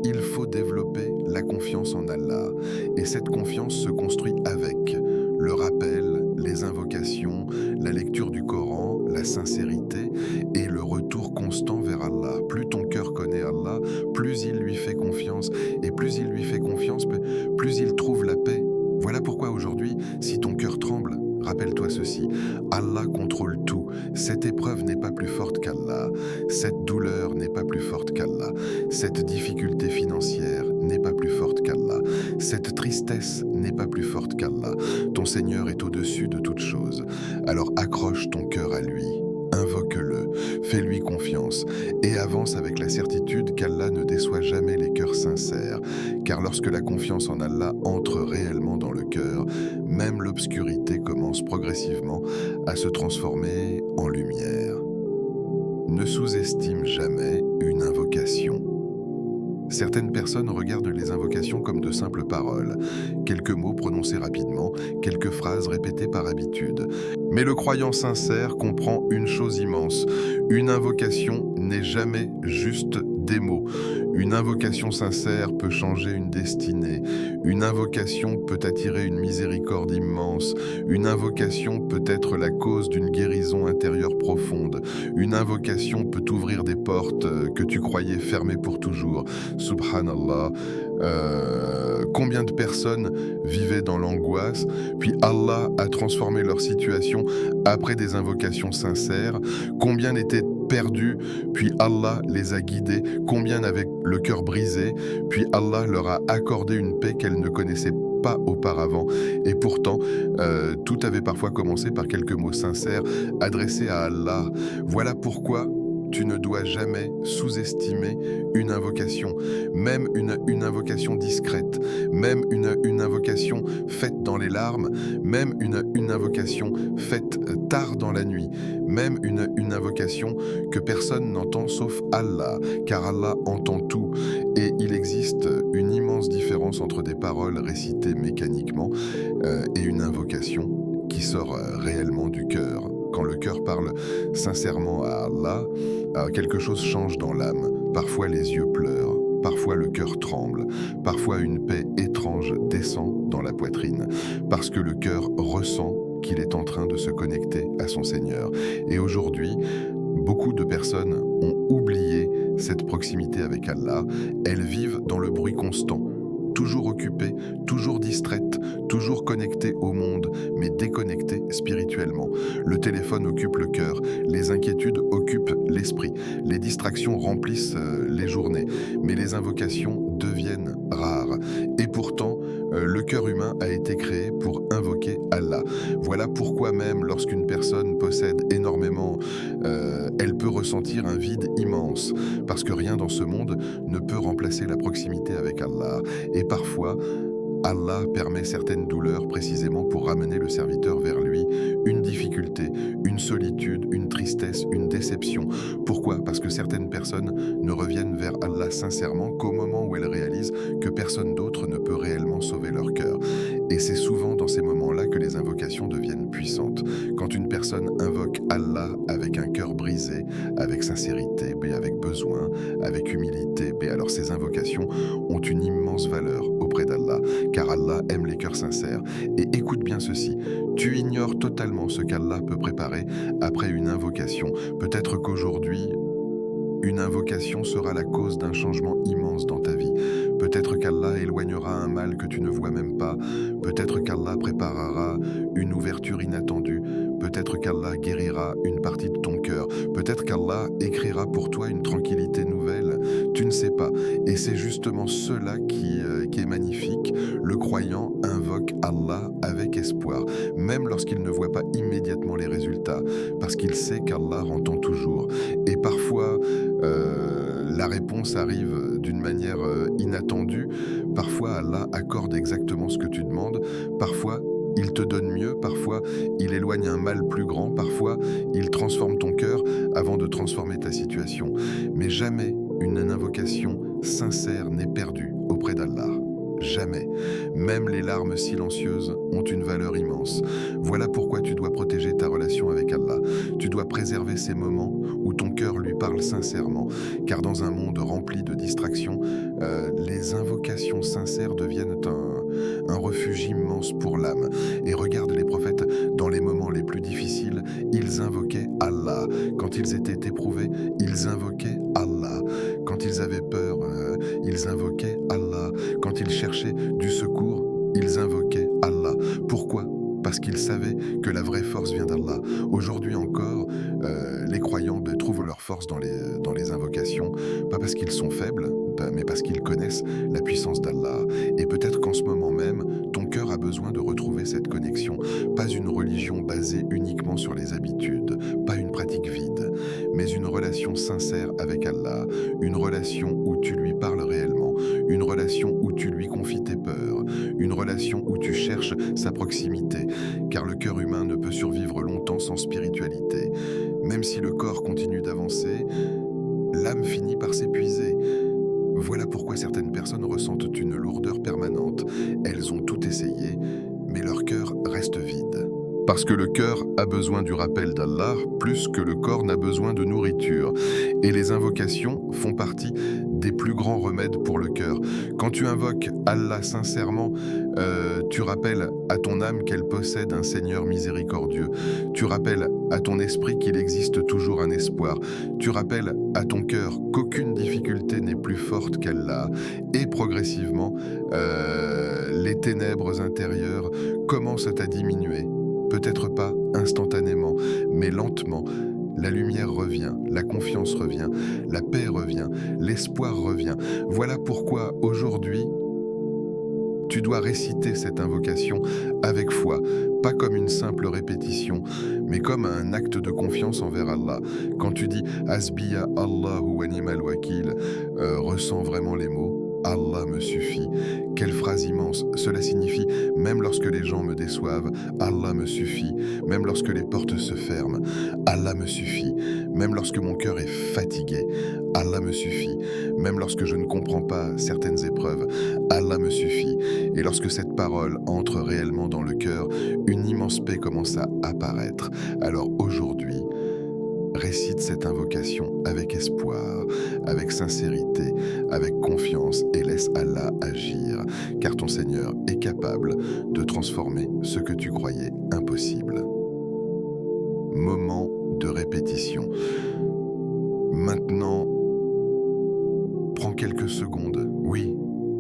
il faut développer la confiance en Allah. Et cette confiance se construit avec le rappel, les invocations, la lecture du Coran, la sincérité et le retour constant vers Allah. Plus ton cœur connaît Allah, plus il lui fait confiance. Et plus il lui fait confiance, plus il trouve la paix. Voilà pourquoi aujourd'hui, si ton cœur tremble, rappelle-toi ceci, Allah contrôle tout Cette épreuve n'est pas plus forte qu'Allah. Cette douleur n'est pas plus forte qu'Allah. Cette difficulté financière n'est pas plus forte qu'Allah. Cette tristesse n'est pas plus forte qu'Allah. Ton Seigneur est au-dessus de toute chose. Alors accroche ton cœur à lui. Invoque-le, fais-lui confiance et avance avec la certitude qu'Allah ne déçoit jamais les cœurs sincères, car lorsque la confiance en Allah entre réellement dans le cœur, même l'obscurité commence progressivement à se transformer en lumière. Ne sous-estime jamais une invocation. Certaines personnes regardent les invocations comme de simples paroles, quelques mots prononcés rapidement, quelques phrases répétées par habitude. Mais le croyant sincère comprend une chose immense. Une invocation n'est jamais juste des mots. Une invocation sincère peut changer une destinée. Une invocation peut attirer une miséricorde immense. Une invocation peut être la cause d'une guérison intérieure profonde. Une invocation peut ouvrir des portes que tu croyais fermées pour toujours. Subhanallah. Combien de personnes vivaient dans l'angoisse, puis Allah a transformé leur situation après des invocations sincères. Combien étaient perdus, puis Allah les a guidés. Combien avaient le cœur brisé, puis Allah leur a accordé une paix qu'elles ne connaissaient pas auparavant. Et pourtant, tout avait parfois commencé par quelques mots sincères adressés à Allah. Voilà pourquoi tu ne dois jamais sous-estimer une invocation, même une invocation discrète, même une invocation faite dans les larmes, même une invocation faite tard dans la nuit, même une invocation que personne n'entend sauf Allah, car Allah entend tout. Et il existe une immense différence entre des paroles récitées mécaniquement et une invocation qui sort réellement du cœur. Quand le cœur parle sincèrement à Allah, quelque chose change dans l'âme. Parfois les yeux pleurent, parfois le cœur tremble, parfois une paix étrange descend dans la poitrine, parce que le cœur ressent qu'il est en train de se connecter à son Seigneur. Et aujourd'hui, beaucoup de personnes ont oublié cette proximité avec Allah. Elles vivent dans le bruit constant, toujours occupées, toujours distraites, toujours connectées au monde, mais déconnectées spirituellement. Le téléphone occupe le cœur, les inquiétudes occupent l'esprit, les distractions remplissent les journées, mais les invocations deviennent rares. Et pourtant, le cœur humain a été créé pour invoquer Allah. Voilà pourquoi même lorsqu'une personne possède énormément, elle peut ressentir un vide immense, parce que rien dans ce monde ne peut remplacer la proximité avec Allah. Et parfois, Allah permet certaines douleurs précisément pour ramener le serviteur vers lui, une difficulté, une solitude, une tristesse, une déception. Pourquoi ? Parce que certaines personnes ne reviennent vers Allah sincèrement qu'au moment où elles réalisent que personne d'autre ne peut réellement sauver leur cœur. Et c'est souvent dans ces moments-là que les invocations deviennent puissantes. Quand une personne invoque Allah avec un cœur brisé, avec sincérité, mais avec besoin, avec humilité, mais alors ces invocations ont une immense valeur auprès d'Allah, car Allah aime les cœurs sincères. Et écoute bien ceci, tu ignores totalement ce qu'Allah peut préparer après une invocation. Peut-être qu'aujourd'hui, une invocation sera la cause d'un changement immense dans ta vie. Peut-être qu'Allah éloignera un mal que tu ne vois même pas. Peut-être qu'Allah préparera une ouverture inattendue. Peut-être qu'Allah guérira une partie de ton cœur. Peut-être qu'Allah écrira pour toi une tranquillité nouvelle. Tu ne sais pas. Et c'est justement cela qui est magnifique. Le croyant invoque Allah avec espoir, même lorsqu'il ne voit pas immédiatement les résultats, parce qu'il sait qu'Allah entend toujours. Et parfois, la réponse arrive d'une manière inattendue. Parfois, Allah accorde exactement ce que tu demandes. Parfois, il te donne mieux. Parfois, il éloigne un mal plus grand. Parfois, il transforme ton cœur avant de transformer ta situation. Mais jamais une invocation sincère n'est perdue auprès d'Allah. Jamais. Même les larmes silencieuses ont une valeur immense. Voilà pourquoi tu dois protéger ta relation avec Allah. Tu dois préserver ces moments où ton cœur lui parle sincèrement. Car dans un monde rempli de distractions, les invocations sincères deviennent un refuge immense pour l'âme. Et regarde les prophètes, dans les moments les plus difficiles, ils invoquaient Allah. Quand ils étaient éprouvés, ils invoquaient Allah. Quand ils avaient peur, ils invoquaient Allah. Quand ils cherchaient du secours, ils invoquaient Allah. Pourquoi ? parce qu'ils savaient que la vraie force vient d'Allah. Aujourd'hui encore, les croyants trouvent leur force dans les invocations, pas parce qu'ils sont faibles, mais parce qu'ils connaissent la puissance d'Allah. Et peut-être qu'en ce moment même, ton cœur a besoin de retrouver cette connexion. Pas une religion basée uniquement sur les habitudes, pas une pratique vide, mais une relation sincère avec Allah, une relation où tu lui parles réellement, une relation où tu lui confies tes peurs, une relation où tu cherches sa proximité, car le cœur humain ne peut survivre longtemps sans spiritualité. Même si le corps continue d'avancer, l'âme finit par s'épuiser. Voilà pourquoi certaines personnes ressentent une lourdeur permanente. Elles ont tout essayé, mais leur cœur reste vide. Parce que le cœur a besoin du rappel d'Allah plus que le corps n'a besoin de nourriture. Et les invocations font partie des plus grands remèdes pour le cœur. Quand tu invoques Allah sincèrement, tu rappelles à ton âme qu'elle possède un Seigneur miséricordieux. Tu rappelles à ton esprit qu'il existe toujours un espoir. Tu rappelles à ton cœur qu'aucune difficulté n'est plus forte qu'Allah. Et progressivement, les ténèbres intérieures commencent à diminuer. Peut-être pas instantanément, mais lentement. La lumière revient, la confiance revient, la paix revient, l'espoir revient. Voilà pourquoi aujourd'hui, tu dois réciter cette invocation avec foi, pas comme une simple répétition, mais comme un acte de confiance envers Allah. Quand tu dis « Hasbiya Allahu wa ni'mal wakil », ressens vraiment les mots. Allah me suffit. Quelle phrase immense. Cela signifie, même lorsque les gens me déçoivent, Allah me suffit. Même lorsque les portes se ferment, Allah me suffit. Même lorsque mon cœur est fatigué, Allah me suffit. Même lorsque je ne comprends pas certaines épreuves, Allah me suffit. Et lorsque cette parole entre réellement dans le cœur, une immense paix commence à apparaître. Alors aujourd'hui, récite cette invocation avec espoir, avec sincérité, avec confiance et laisse Allah agir, car ton Seigneur est capable de transformer ce que tu croyais impossible. Moment de répétition. Maintenant, prends quelques secondes, oui,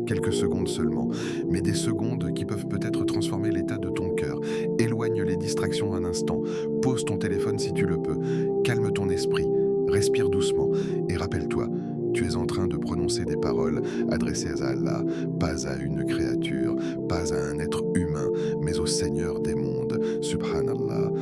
quelques secondes seulement, mais des secondes qui peuvent peut-être transformer l'état de ton cœur. Éloigne les distractions un instant, pose ton téléphone si tu le peux, calme ton esprit, respire doucement et rappelle-toi, tu es en train de prononcer des paroles adressées à Allah, pas à une créature, pas à un être humain, mais au Seigneur des mondes, Subhanallah.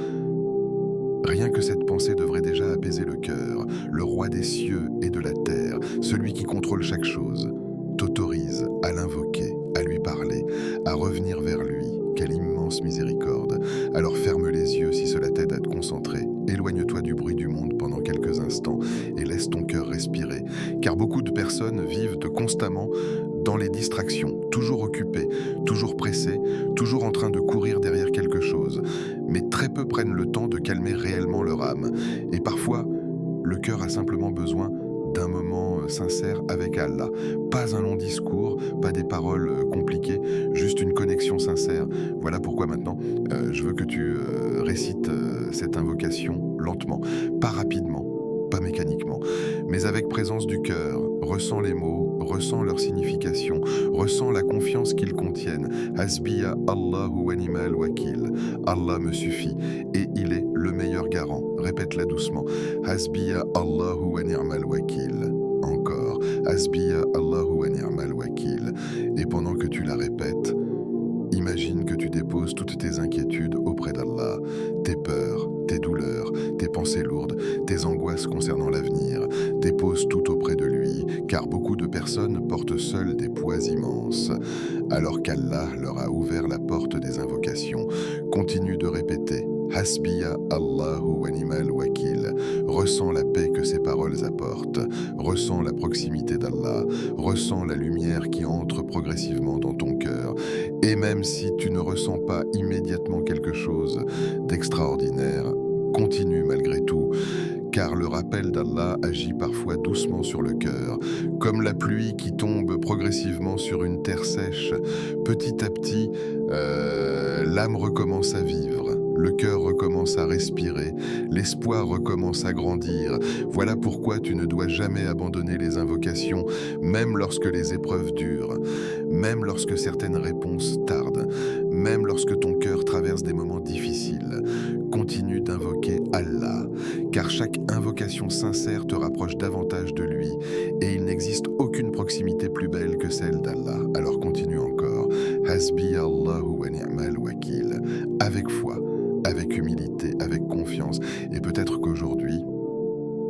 Rien que cette pensée devrait déjà apaiser le cœur, le roi des cieux et de la terre, celui qui contrôle chaque chose, t'autorise à l'invoquer, à lui parler, à revenir vers lui. Quelle immense miséricorde. Alors ferme les yeux si cela t'aide à te concentrer. Éloigne-toi du bruit du monde pendant quelques instants et laisse ton cœur respirer. Car beaucoup de personnes vivent constamment dans les distractions, toujours occupées, toujours pressées, toujours en train de courir derrière quelque chose. Mais très peu prennent le temps de calmer réellement leur âme. Et parfois, le cœur a simplement besoin d'un moment sincère avec Allah. Pas un long discours, pas des paroles compliquées, juste une connexion sincère. Voilà pourquoi maintenant, je veux que tu récites cette invocation lentement, pas rapidement, pas mécaniquement, mais avec présence du cœur. Ressens les mots, ressens leur signification, ressens la confiance qu'ils contiennent. Hasbiya Allahu wa ni'mal wakil. Allah me suffit et il est le meilleur garant. Répète-la doucement. Hasbiya Allahu wa ni'mal wakil. Encore. Hasbiya Allahu wa ni'mal wakil. Et pendant que tu la répètes, imagine que tu déposes toutes tes inquiétudes auprès d'Allah, tes peurs, tes douleurs, tes pensées lourdes, tes angoisses concernant l'avenir. Dépose tout auprès de lui, car beaucoup de personnes portent seules des poids immenses. Alors qu'Allah leur a ouvert la porte des invocations, continue de répéter Hasbiya Allahu wa ni'mal wakil. Ressens la paix que ces paroles apportent. Ressens la proximité d'Allah. Ressens la lumière qui entre progressivement dans ton cœur. Et même si tu ne ressens pas immédiatement quelque chose d'extraordinaire, continue malgré tout. Car le rappel d'Allah agit parfois doucement sur le cœur, comme la pluie qui tombe progressivement sur une terre sèche. Petit à petit, l'âme recommence à vivre. Le cœur recommence à respirer, l'espoir recommence à grandir. Voilà pourquoi tu ne dois jamais abandonner les invocations, même lorsque les épreuves durent, même lorsque certaines réponses tardent, même lorsque ton cœur traverse des moments difficiles. Continue d'invoquer Allah, car chaque invocation sincère te rapproche davantage de lui, et il n'existe aucune proximité plus belle que celle d'Allah. Alors continue encore. Hasbi Allahu wa ni'mal wakil. Avec foi, avec humilité, avec confiance. Et peut-être qu'aujourd'hui,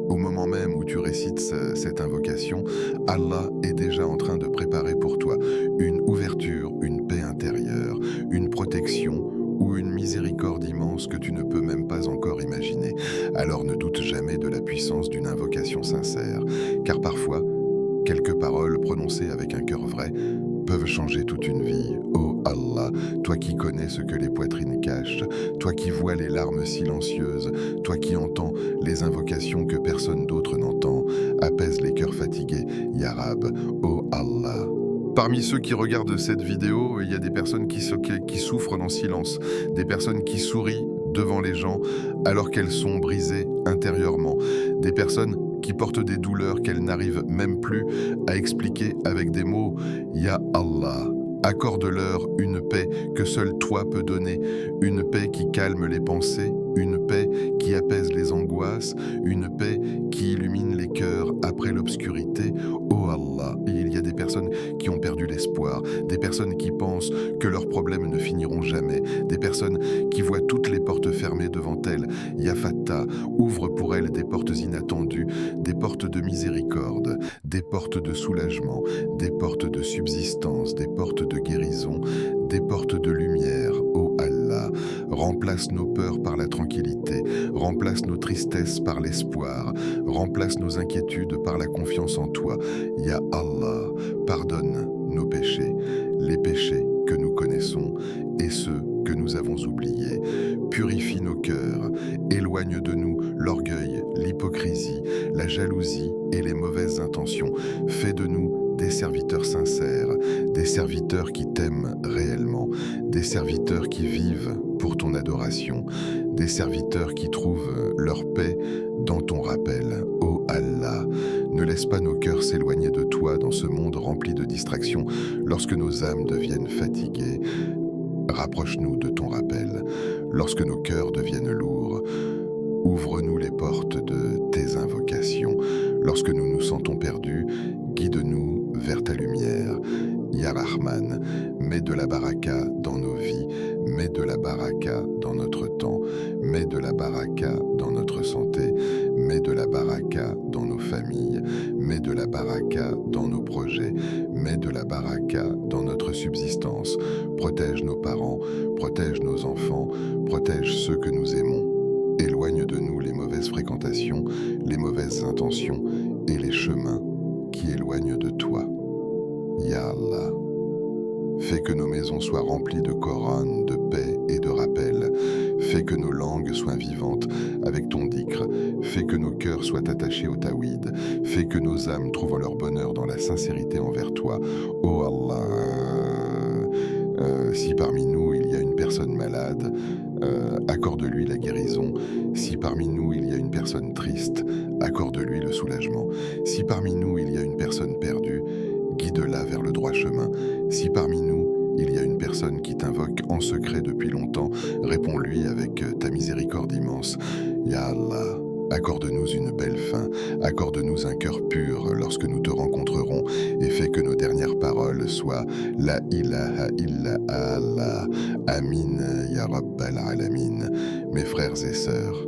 au moment même où tu récites cette invocation, Allah est déjà en train de préparer pour toi une ouverture, une paix intérieure, une protection ou une miséricorde immense que tu ne peux même pas encore imaginer. Alors ne doute jamais de la puissance d'une invocation sincère, car parfois, quelques paroles prononcées avec un cœur vrai peuvent changer toute une vie. Oh Allah, toi qui connais ce que les poitrines cachent, toi qui vois les larmes silencieuses, toi qui entends les invocations que personne d'autre n'entend, apaise les cœurs fatigués, Ya Rab, oh Allah. Parmi ceux qui regardent cette vidéo, il y a des personnes qui souffrent en silence, des personnes qui sourient devant les gens alors qu'elles sont brisées intérieurement, des personnes qui portent des douleurs qu'elles n'arrivent même plus à expliquer avec des mots. Ya Allah, accorde-leur une paix que seul toi peux donner, une paix qui calme les pensées, une paix qui apaise les angoisses, une paix qui illumine les cœurs après l'obscurité. Oh Allah, il y a des personnes qui ont perdu l'espoir, des personnes qui pensent que leurs problèmes ne finiront jamais, des personnes qui voient toutes les portes fermées devant elles. Ya Fattah, ouvre pour elles des portes inattendues, des portes de miséricorde, des portes de soulagement, des portes de subsistance, des portes de guérison, des portes de lumière. Oh Allah, remplace nos peurs par la tranquillité, remplace nos tristesses par l'espoir, remplace nos inquiétudes par la confiance en toi. Ya Allah, pardonne nos péchés, les péchés que nous connaissons et ceux que nous avons oubliés. Purifie nos cœurs, éloigne de nous l'orgueil, l'hypocrisie, la jalousie et les mauvaises intentions. Fais de nous des serviteurs sincères, des serviteurs qui t'aiment réellement, des serviteurs qui vivent pour ton adoration, des serviteurs qui trouvent leur paix dans ton rappel. Oh Allah, ne laisse pas nos cœurs s'éloigner de toi dans ce monde rempli de distractions lorsque nos âmes deviennent fatiguées. Rapproche-nous de ton rappel. Lorsque nos cœurs deviennent lourds, ouvre-nous les portes de tes invocations. Lorsque nous nous sentons perdus, guide-nous vers ta lumière. Ya Rahman, mets de la baraka dans nos vies, mets de la baraka dans notre temps, mets de la baraka dans notre santé, mets de la baraka dans nos familles, mets de la baraka dans nos projets, mets de la baraka dans notre subsistance. Protège nos parents, protège nos enfants, protège ceux que nous aimons. Éloigne de nous les mauvaises fréquentations, les mauvaises intentions et les chemins qui éloignent de toi. Ya Allah, fais que nos maisons soient remplies de Coran, de paix et de rappel. Fais que nos langues soient vivantes avec ton dhikr. Fais que nos cœurs soient attachés au tawhid. Fais que nos âmes trouvent leur bonheur dans la sincérité envers toi. Oh Allah, si parmi nous il y a une personne malade, accorde-lui la guérison. Si parmi nous il y a une personne triste, accorde-lui le soulagement. Si parmi nous il y a une personne perdue, guide-la vers le droit chemin. Si parmi nous il y a une personne qui t'invoque en secret depuis longtemps, réponds-lui avec ta miséricorde immense. Ya Allah, accorde-nous une belle fin, accorde-nous un cœur pur lorsque nous te rencontrerons et fais que nos dernières paroles soient La ilaha illa Allah, Amin ya Rabbal Alamin. Mes frères et sœurs,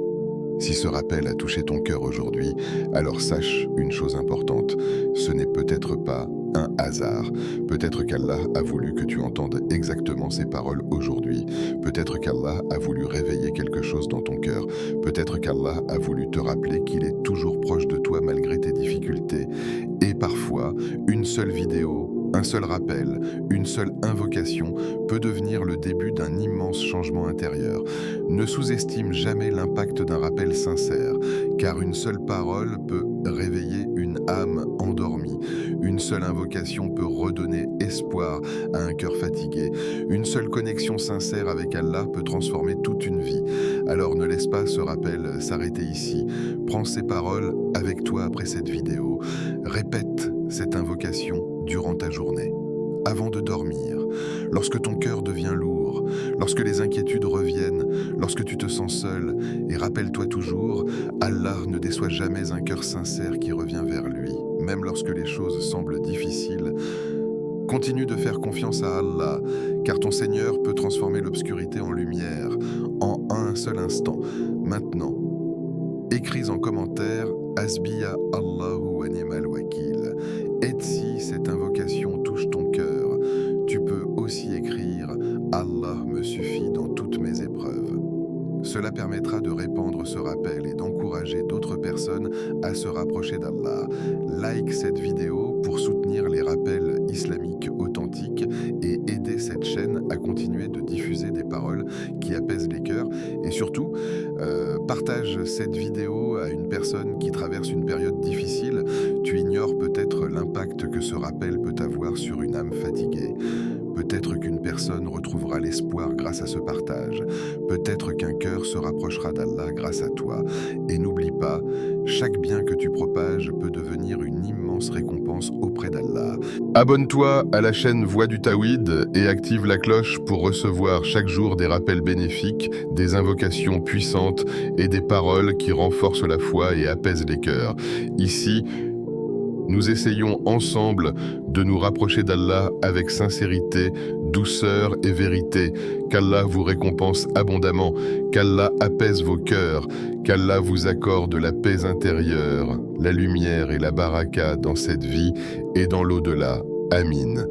si ce rappel a touché ton cœur aujourd'hui, alors sache une chose importante, ce n'est peut-être pas un hasard. Peut-être qu'Allah a voulu que tu entendes exactement ces paroles aujourd'hui. Peut-être qu'Allah a voulu réveiller quelque chose dans ton cœur. Peut-être qu'Allah a voulu te rappeler qu'il est toujours proche de toi malgré tes difficultés. Et parfois, une seule vidéo, un seul rappel, une seule invocation peut devenir le début d'un immense changement intérieur. Ne sous-estime jamais l'impact d'un rappel sincère, car une seule parole peut réveiller une âme endormie. Une seule invocation peut redonner espoir à un cœur fatigué. Une seule connexion sincère avec Allah peut transformer toute une vie. Alors ne laisse pas ce rappel s'arrêter ici. Prends ces paroles avec toi après cette vidéo. Répète cette invocation durant ta journée. Avant de dormir, lorsque ton cœur devient lourd, jour, lorsque les inquiétudes reviennent, lorsque tu te sens seul, et rappelle-toi toujours, Allah ne déçoit jamais un cœur sincère qui revient vers lui, même lorsque les choses semblent difficiles. Continue de faire confiance à Allah, car ton Seigneur peut transformer l'obscurité en lumière, en un seul instant, maintenant. Écris en commentaire « Hasbiya Allahu wa ni'mal wakil ». Et si cette invocation touche ton cœur, tu peux aussi écrire « Allah me suffit dans toutes mes épreuves ». Cela permettra de répandre ce rappel et d'encourager d'autres personnes à se rapprocher d'Allah. Like cette vidéo pour soutenir les rappels islamiques authentiques et aider cette chaîne à continuer de diffuser des paroles qui apaisent les cœurs. Et surtout, partage cette vidéo à une personne qui traverse une période difficile. Tu ignores peut-être l'impact que ce rappel peut avoir sur une âme fatiguée. Peut-être qu'une personne retrouvera l'espoir grâce à ce partage. Peut-être qu'un cœur se rapprochera d'Allah grâce à toi. Et n'oublie pas, chaque bien que tu propages peut devenir une immense récompense auprès d'Allah. Abonne-toi à la chaîne Voix du Tawhid et active la cloche pour recevoir chaque jour des rappels bénéfiques, des invocations puissantes et des paroles qui renforcent la foi et apaisent les cœurs. Ici, nous essayons ensemble de nous rapprocher d'Allah avec sincérité, douceur et vérité. Qu'Allah vous récompense abondamment, qu'Allah apaise vos cœurs, qu'Allah vous accorde la paix intérieure, la lumière et la baraka dans cette vie et dans l'au-delà. Amin.